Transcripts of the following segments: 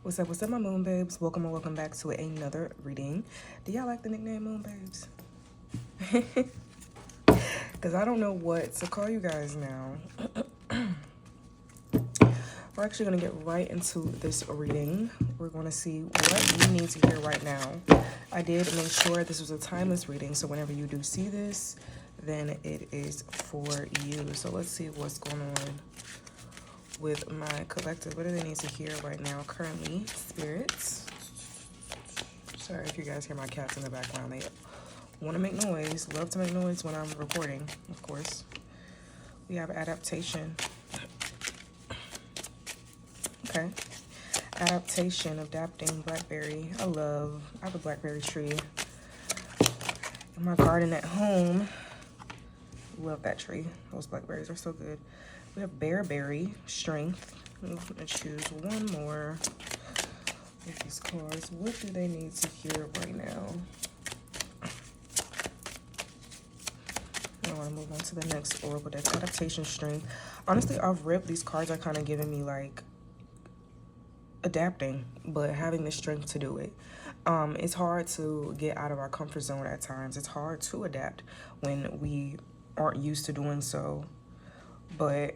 What's up, my moon babes? Welcome and welcome back to another reading. Do y'all like the nickname moon babes? Because I don't know what to call you guys now. We're actually going to get right into this reading. We're going to see what you need to hear right now. I did make sure this was a timeless reading, so whenever you do see this, then it is for you. So let's see what's going on with my collective. What do they need to hear right now currently? Spirits. Sorry if you guys hear my cats in the background. They want to make noise. Love to make noise when I'm recording, of course. We have adaptation. Okay. Adaptation, adapting, blackberry. I have a blackberry tree in my garden at home. Love that tree. Those blackberries are so good. We have bearberry, strength. I'm going to choose one more of these cards. What do they need to hear right now? I want to move on to the next oracle deck. Adaptation, strength. Honestly, off rip, these cards are kind of giving me like adapting, but having the strength to do it. It's hard to get out of our comfort zone at times. It's hard to adapt when we aren't used to doing so. But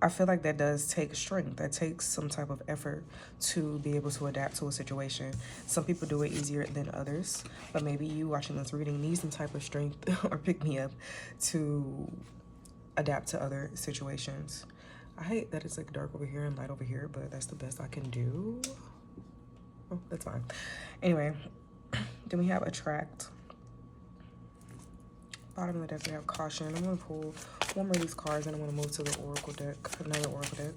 I feel like that does take strength. That takes some type of effort to be able to adapt to a situation. Some people do it easier than others, but maybe you watching this reading need some type of strength or pick me up to adapt to other situations. I hate that it's like dark over here and light over here, but that's the best I can do. Oh, that's fine. Anyway, then we have attract. Bottom of the deck, we have caution. I'm going to pull one more of these cards and I'm going to move to the oracle deck, another oracle deck.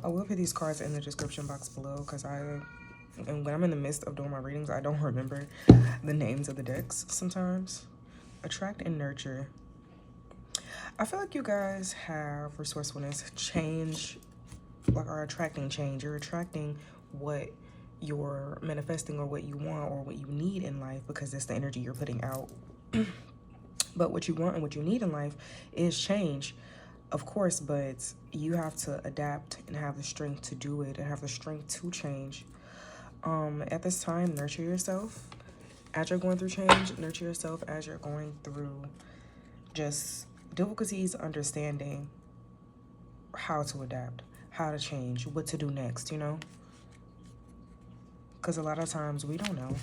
I will put these cards in the description box below because and when I'm in the midst of doing my readings, I don't remember the names of the decks sometimes. Attract and nurture. I feel like you guys have resourcefulness, change, like are attracting change. You're attracting what you're manifesting or what you want or what you need in life because that's the energy you're putting out. But what you want and what you need in life is change, of course, but you have to adapt and have the strength to do it and have the strength to change. At this time, nurture yourself as you're going through change. Nurture yourself as you're going through just difficulties, understanding how to adapt, how to change, what to do next, you know? Because a lot of times we don't know.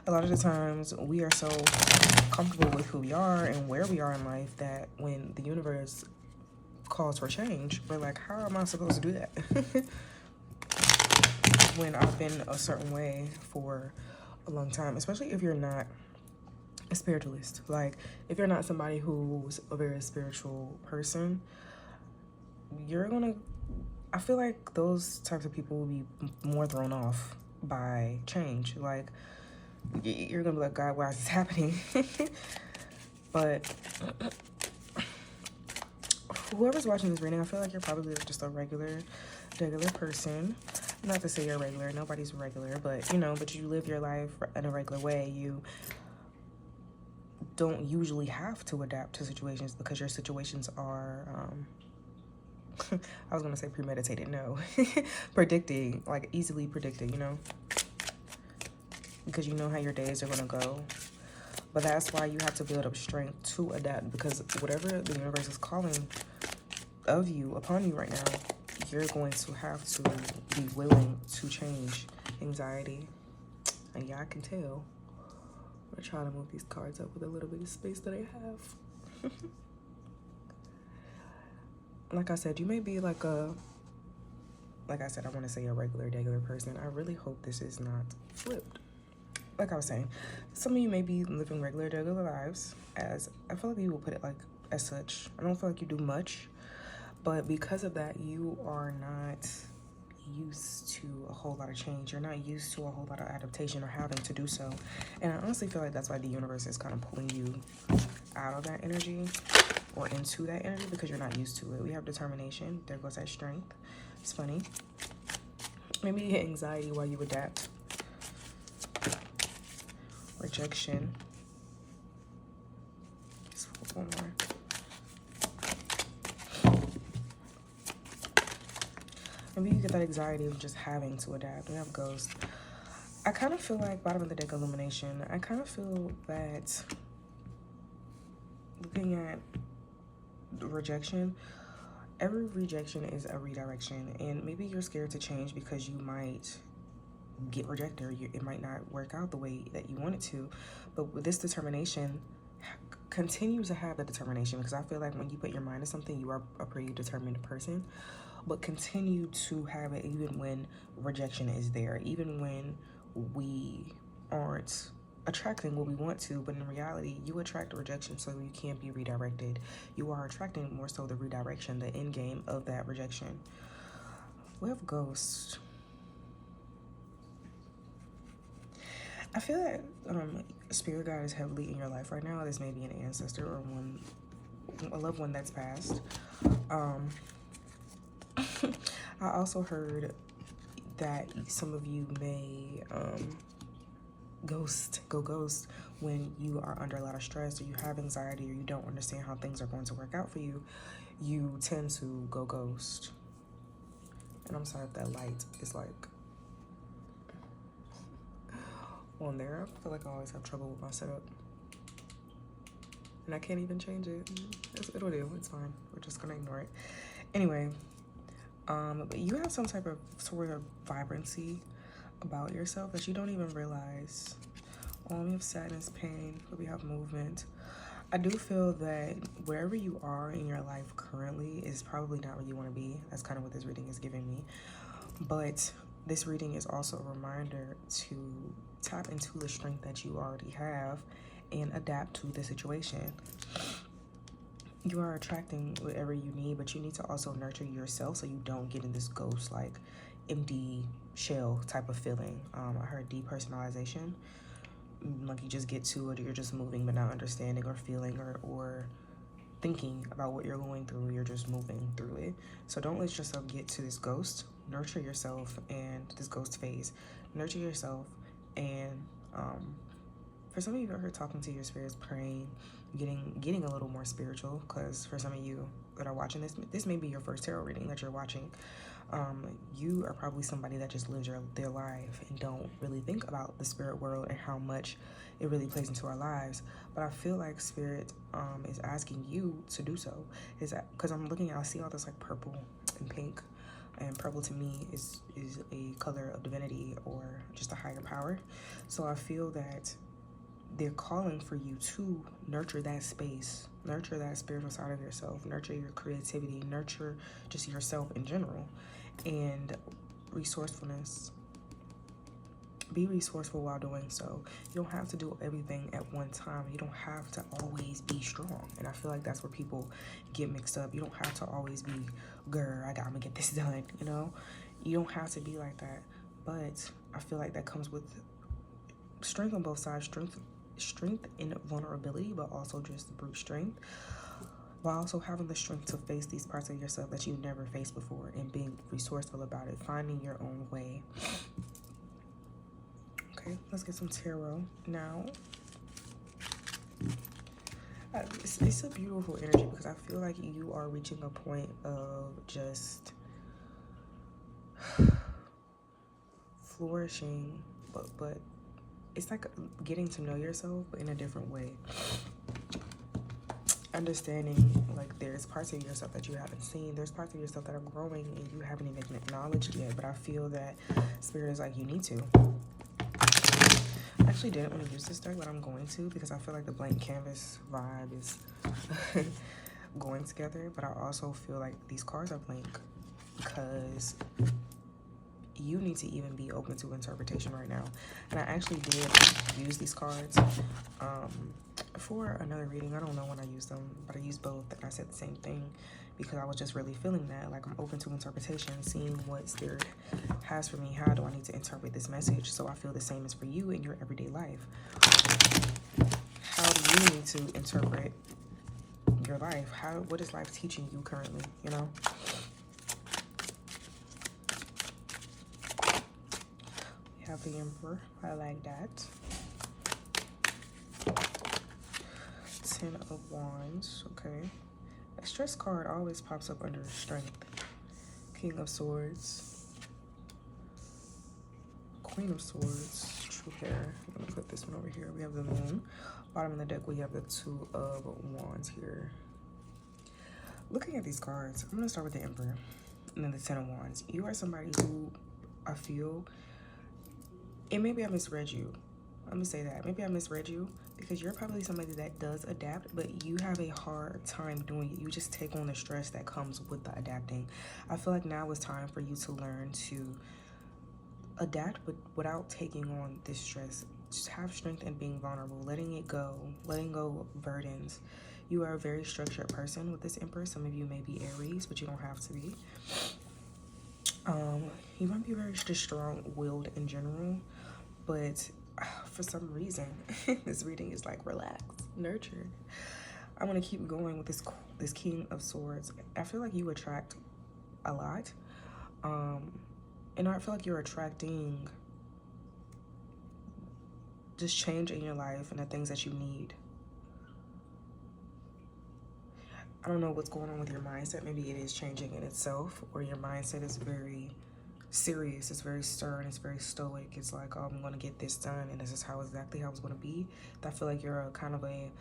A lot of the times we are so comfortable with who we are and where we are in life that when the universe calls for change, we're like, how am I supposed to do that? When I've been a certain way for a long time, especially if you're not a spiritualist. Like, if you're not somebody who's a very spiritual person, I feel like those types of people will be more thrown off by change. Like, you're gonna be like, God, why is this happening? But whoever's watching this reading, I feel like you're probably just a regular person. Not to say you're regular, nobody's regular, but but you live your life in a regular way. You don't usually have to adapt to situations because your situations are I was gonna say premeditated, no. Predicting, like easily predicted, because you know how your days are gonna go. But that's why you have to build up strength to adapt, because whatever the universe is calling upon you right now, you're going to have to be willing to change. Anxiety, and yeah, I can tell. I'm trying to move these cards up with a little bit of space that I have. Like I said, you may be like I said, I want to say a regular person. I really hope this is not flipped. Like I was saying, some of you may be living regular lives, as I feel like you will put it like as such. I don't feel like you do much, but because of that, you are not used to a whole lot of change. You're not used to a whole lot of adaptation or having to do so. And I honestly feel like that's why the universe is kind of pulling you out of that energy or into that energy, because you're not used to it. We have determination. There goes that strength. It's funny. Maybe you get anxiety while you adapt. Rejection. Let's flip one more. Maybe you get that anxiety of just having to adapt. We have Ghost. I kind of feel like bottom of the deck illumination. I kind of feel that looking at rejection, every rejection is a redirection, and maybe you're scared to change because you might get rejected, or it might not work out the way that you want it to. But with this determination, continue to have the determination, because I feel like when you put your mind to something, you are a pretty determined person. But continue to have it even when rejection is there, even when we aren't attracting what we want to, but in reality you attract rejection, so you can't be redirected. You are attracting more so the redirection, the end game of that rejection. We have Ghost. I feel that spirit guide is heavily in your life right now. This may be an ancestor or a loved one that's passed. I also heard that some of you may go ghost when you are under a lot of stress, or you have anxiety, or you don't understand how things are going to work out for you. You tend to go ghost. And I'm sorry if that light is like on there. I feel like I always have trouble with my setup, and I can't even change it. It'll do. It's fine. We're just gonna ignore it. Anyway, but you have some type of sort of vibrancy about yourself that you don't even realize. We have sadness, pain, but we have movement. I do feel that wherever you are in your life currently is probably not where you want to be. That's kind of what this reading is giving me. But this reading is also a reminder to tap into the strength that you already have and adapt to the situation. You are attracting whatever you need, but you need to also nurture yourself so you don't get in this ghost, like empty shell type of feeling. I heard depersonalization, like you just get to it, or you're just moving but not understanding or feeling or thinking about what you're going through. You're just moving through it. So don't let yourself get to this ghost. Nurture yourself and this ghost phase. Nurture yourself, and for some of you are talking to your spirits, praying, getting a little more spiritual, because for some of you that are watching this may be your first tarot reading that you're watching. You are probably somebody that just lives their life and don't really think about the spirit world and how much it really plays into our lives. But I feel like spirit is asking you to do so. Is that because I'm looking at, I see all this like purple and pink, and purple to me is a color of divinity or just a higher power. So I feel that they're calling for you to nurture that space, nurture that spiritual side of yourself, nurture your creativity, nurture just yourself in general, and resourcefulness. Be resourceful while doing so. You don't have to do everything at one time. You don't have to always be strong. And I feel like that's where people get mixed up. You don't have to always be, girl, I'm gonna get this done, you know? You don't have to be like that. But I feel like that comes with strength on both sides, strength in vulnerability, but also just brute strength, while also having the strength to face these parts of yourself that you never faced before, and being resourceful about it, finding your own way. Okay, let's get some tarot now. It's a beautiful energy, because I feel like you are reaching a point of just flourishing, but it's like getting to know yourself in a different way. Understanding, like, there's parts of yourself that you haven't seen. There's parts of yourself that are growing and you haven't even acknowledged yet. But I feel that spirit is like, you need to. I actually didn't want to use this deck, but I'm going to, because I feel like the blank canvas vibe is going together. But I also feel like these cards are blank because you need to even be open to interpretation right now. And I actually did use these cards for another reading. I don't know when I used them, but I used both, and I said the same thing, because I was just really feeling that, like, I'm open to interpretation, seeing what spirit has for me. How do I need to interpret this message? So I feel the same as for you in your everyday life. How do you need to interpret your life? What is life teaching you currently, you know? Have the Emperor. I like that. 10 of Wands. Okay. A stress card always pops up under strength. King of Swords. Queen of Swords, true hair. I'm gonna put this one over here. We have the Moon. Bottom of the deck, we have the Two of Wands here. Looking at these cards, I'm gonna start with the Emperor and then the Ten of Wands. You are somebody who I feel, and maybe I misread you. I'm gonna say that. Maybe I misread you because you're probably somebody that does adapt, but you have a hard time doing it. You just take on the stress that comes with the adapting. I feel like now is time for you to learn to adapt, but without taking on this stress. Just have strength in being vulnerable, letting it go, letting go of burdens. You are a very structured person with this Emperor. Some of you may be Aries, but you don't have to be. You might be very just strong-willed in general, but for some reason, this reading is like relax, nurture. I want to keep going with this King of Swords. I feel like you attract a lot, and I feel like you're attracting just change in your life and the things that you need. I don't know what's going on with your mindset. Maybe it is changing in itself, or your mindset is very serious, it's very stern, it's very stoic. It's like, oh, I'm going to get this done, and this is exactly how it's going to be. I feel like you're a kind of a,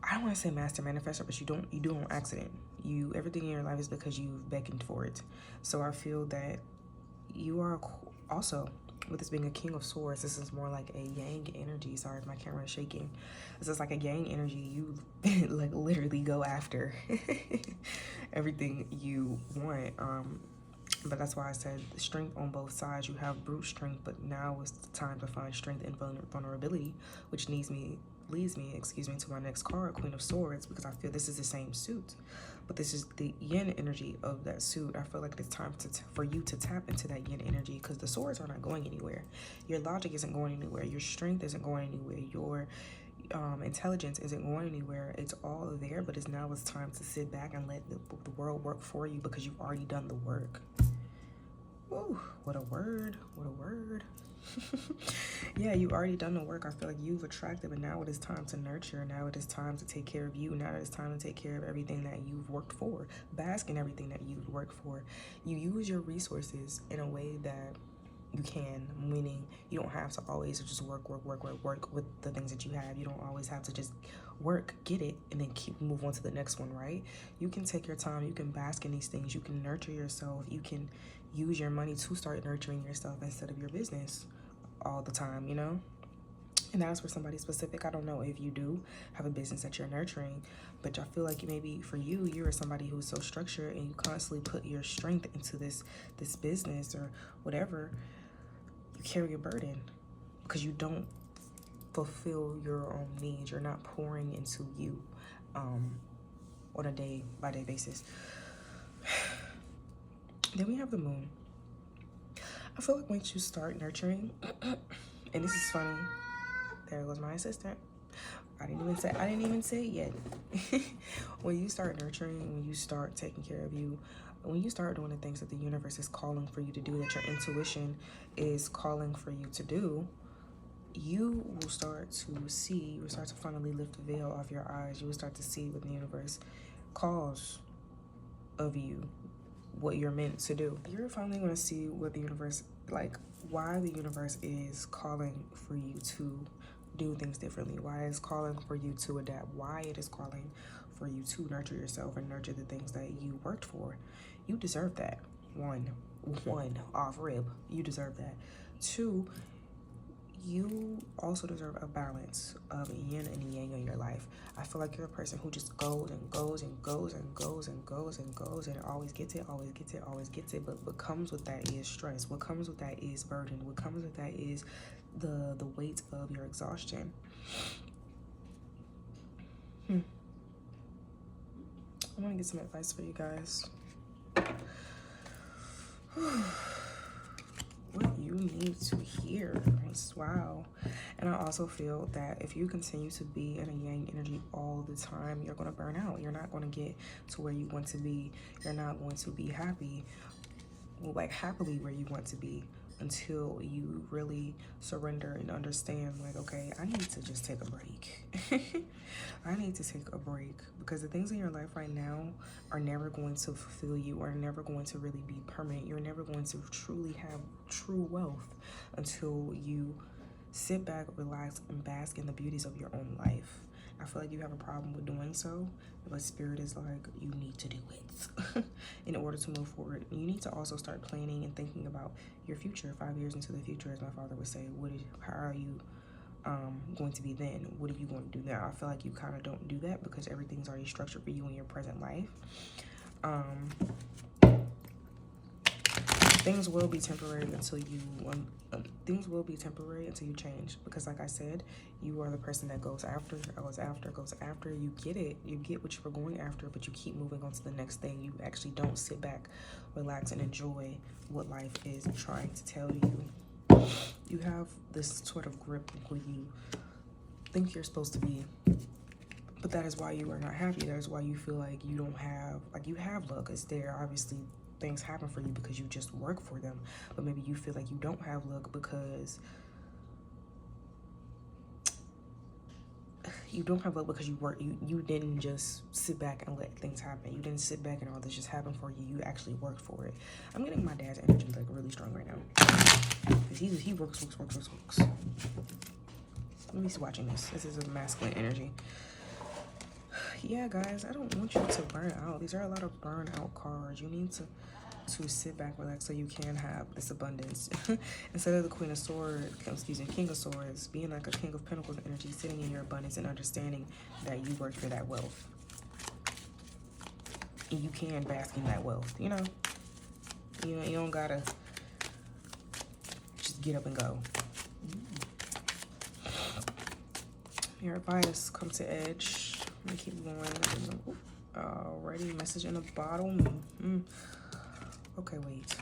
I don't want to say master manifestor, but you do on accident. Everything in your life is because you've beckoned for it. So I feel that you are also, with this being a King of Swords, this is more like a yang energy. Sorry if my camera is shaking. This is like a yang energy. You like literally go after everything you want. But that's why I said strength on both sides. You have brute strength, but now is the time to find strength in vulnerability, which leads me, to my next card, Queen of Swords, because I feel this is the same suit, but this is the yin energy of that suit. I feel like it's time for you to tap into that yin energy, because the swords are not going anywhere. Your logic isn't going anywhere. Your strength isn't going anywhere. Your intelligence isn't going anywhere. It's all there, but it's time to sit back and let the world work for you, because you've already done the work. Ooh, what a word, what a word. Yeah, you already done the work. I feel like you've attracted, but now it is time to nurture. Now it is time to take care of you. Now it is time to take care of everything that you've worked for. Bask in everything that you've worked for. You use your resources in a way that you can, meaning you don't have to always just work with the things that you have. You don't always have to just work, get it, and then move on to the next one, right? You can take your time. You can bask in these things. You can nurture yourself. You can use your money to start nurturing yourself instead of your business all the time, you know? And that's for somebody specific. I don't know if you do have a business that you're nurturing, but I feel like maybe for you, you're somebody who's so structured and you constantly put your strength into this business or whatever. You carry a burden because you don't fulfill your own needs. You're not pouring into you on a day-by-day basis. Then we have the Moon. I feel like once you start nurturing, and this is funny, there goes my assistant. I didn't even say it yet. When you start nurturing, when you start taking care of you, when you start doing the things that the universe is calling for you to do, that your intuition is calling for you to do, you will start to see, you will start to finally lift the veil off your eyes. You will start to see what the universe calls of you, what you're meant to do. You're finally going to see what the universe, like why the universe is calling for you to do things differently, why it's calling for you to adapt, why it is calling for you to nurture yourself and nurture the things that you worked for. You deserve that. One off rib, you deserve that. Two, you also deserve a balance of yin and yang in your life. I feel like you're a person who just goes and goes and goes and goes and goes and goes and always gets it, always gets it, always gets it. But what comes with that is stress. What comes with that is burden. What comes with that is the weight of your exhaustion. I want to get some advice for you guys. What you need to hear. Wow. And I also feel that if you continue to be in a yang energy all the time, you're going to burn out. You're not going to get to where you want to be. You're not going to be happy, like happily where you want to be. until you really surrender and understand, like, okay, I need to just take a break. I need to take a break, because the things in your life right now are never going to fulfill you, are never going to really be permanent. You're never going to truly have true wealth until you sit back, relax, and bask in the beauties of your own life. I feel like you have a problem with doing so, but Spirit is like, you need to do it in order to move forward. You need to also start planning and thinking about your future, 5 years into the future, as my father would say. How are you going to be then? What are you going to do now? I feel like you kind of don't do that because everything's already structured for you in your present life. Things will be temporary until you change, because like I said, you are the person that goes after. You get it, you get what you were going after, but you keep moving on to the next thing. You actually don't sit back, relax, and enjoy what life is trying to tell you. You have this sort of grip where you think you're supposed to be, but that is why you are not happy. That is why you feel like you don't have, like, you have luck. It's there, obviously. Things happen for you because you just work for them, but maybe you feel like you don't have luck because you work. You didn't just sit back and let things happen. You didn't sit back and all this just happened for you. You actually worked for it. I'm getting my dad's energy like really strong right now, because he works. Let me see, watching this. This is a masculine energy. Yeah, guys, I don't want you to burn out. These are a lot of burnout cards. You need to sit back, relax, so you can have this abundance. Instead of the King of Swords, being like a King of Pentacles energy, sitting in your abundance and understanding that you work for that wealth. And you can bask in that wealth, you know? You don't gotta just get up and go. Your advice, come to edge. Let me keep going. Alrighty, message in a bottle. Okay, wait.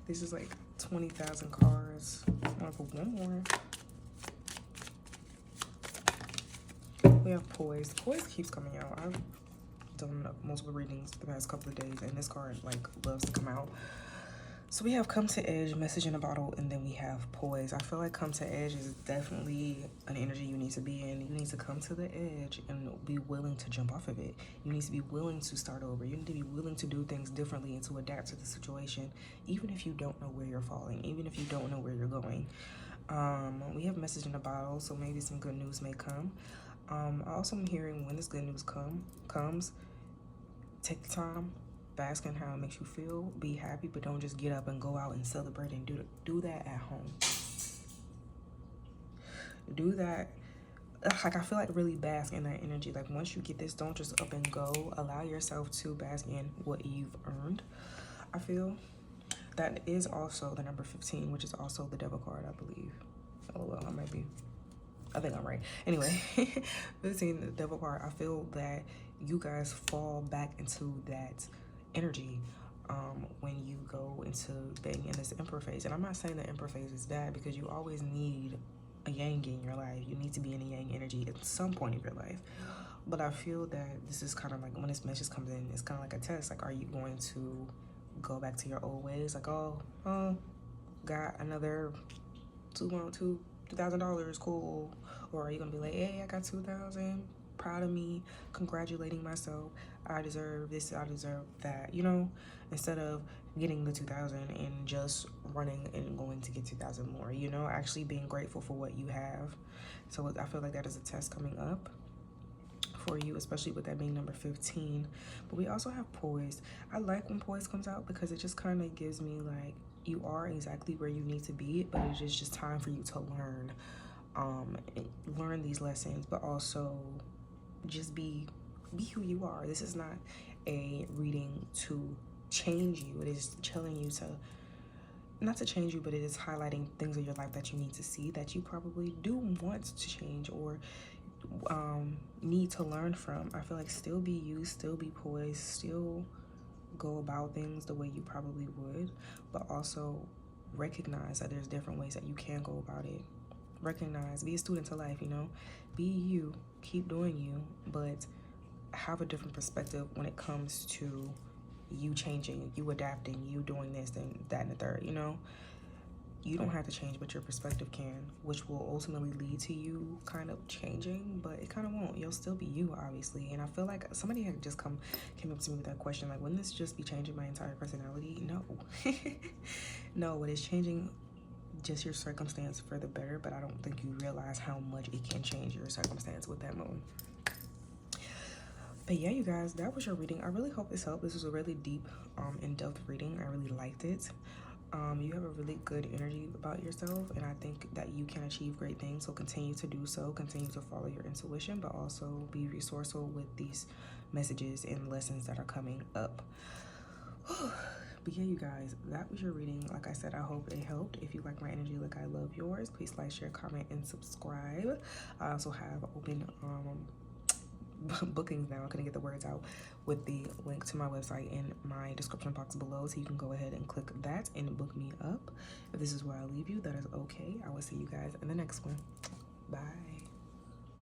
This is like 20,000 cards. I'm gonna put one more. We have Poise. Poise keeps coming out. I've done multiple readings the past couple of days, and this card like loves to come out. So we have Come to Edge, Message in a Bottle, and then we have Poise. I feel like Come to Edge is definitely an energy you need to be in. You need to come to the edge and be willing to jump off of it. You need to be willing to start over. You need to be willing to do things differently and to adapt to the situation, even if you don't know where you're falling, even if you don't know where you're going. We have Message in a Bottle, so maybe some good news may come. Also, I'm hearing when this good news comes, take the time. Bask in how it makes you feel. Be happy, but don't just get up and go out and celebrate and do that at home. Do that. Like, I feel like really bask in that energy. Like, once you get this, don't just up and go. Allow yourself to bask in what you've earned. I feel that is also the number 15, which is also the Devil card, I believe. Oh, well, I think I'm right. Anyway, 15, the Devil card. I feel that you guys fall back into that energy when you go into being in this Emperor phase. And I'm not saying the Emperor phase is bad, because you always need a yang in your life. You need to be in a yang energy at some point of your life. But I feel that this is kind of like, when this message comes in, it's kind of like a test. Like, are you going to go back to your old ways? Like, oh, got another $2,000, cool. Or are you gonna be like, hey, I got 2,000, proud of me, congratulating myself, I deserve this, I deserve that, you know, instead of getting the 2,000 and just running and going to get 2,000 more, you know, actually being grateful for what you have. So I feel like that is a test coming up for you, especially with that being number 15. But we also have Poise. I like when Poise comes out, because it just kind of gives me like, you are exactly where you need to be, but it is just time for you to learn these lessons, but also just be who you are. This is not a reading to change you. It is telling you to, not to change you, but it is highlighting things in your life that you need to see, that you probably do want to change or need to learn from. I feel like still be you, still be poised, still go about things the way you probably would, but also recognize that there's different ways that you can go about it. Recognize, be a student to life, you know, be you, keep doing you, but have a different perspective when it comes to you changing, you adapting, you doing this and that and the third, you know? You don't have to change, but your perspective can, which will ultimately lead to you kind of changing, but it kind of won't. You'll still be you, obviously. And I feel like somebody had just came up to me with that question, like, wouldn't this just be changing my entire personality? No. No, it is changing just your circumstance for the better, but I don't think you realize how much it can change your circumstance with that moon. But yeah, you guys, that was your reading. I really hope this helped. This was a really deep, in-depth reading. I really liked it. You have a really good energy about yourself, and I think that you can achieve great things. So continue to do so. Continue to follow your intuition, but also be resourceful with these messages and lessons that are coming up. But yeah, you guys, that was your reading. Like I said, I hope it helped. If you like my energy like I love yours, please like, share, comment, and subscribe. I also have open bookings now. I couldn't get the words out, with the link to my website in my description box below, so you can go ahead and click that and book me up. If this is where I leave you, that is okay. I will see you guys in the next one. Bye.